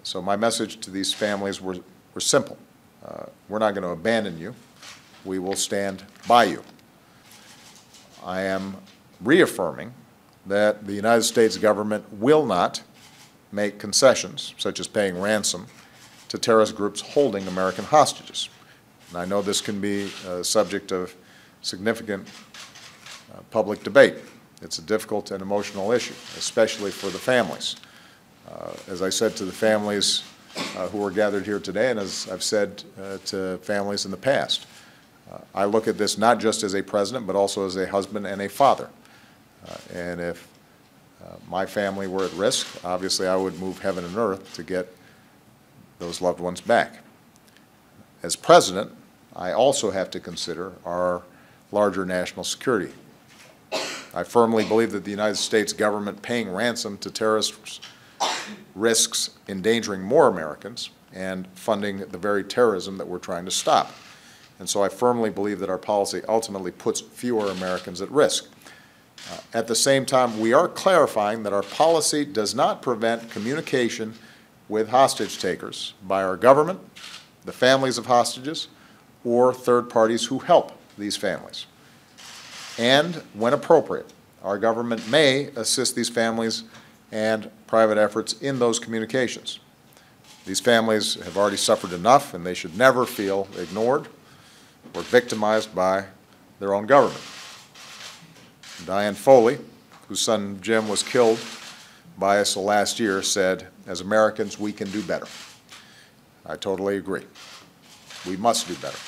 So my message to these families were simple. We're not going to abandon you. We will stand by you. I am reaffirming that the United States government will not make concessions, such as paying ransom, to terrorist groups holding American hostages. And I know this can be a subject of significant public debate. It's a difficult and emotional issue, especially for the families. As I said to the families who are gathered here today, and as I've said to families in the past, I look at this not just as a president, but also as a husband and a father. And if my family were at risk, obviously I would move heaven and earth to get those loved ones back. As president, I also have to consider our larger national security. I firmly believe that the United States government paying ransom to terrorists risks endangering more Americans and funding the very terrorism that we're trying to stop. And so I firmly believe that our policy ultimately puts fewer Americans at risk. At the same time, we are clarifying that our policy does not prevent communication with hostage takers by our government, the families of hostages, or third parties who help these families. And when appropriate, our government may assist these families and private efforts in those communications. These families have already suffered enough, and they should never feel ignored or victimized by their own government. Diane Foley, whose son Jim was killed by ISIL last year, said, "As Americans, we can do better." I totally agree. We must do better.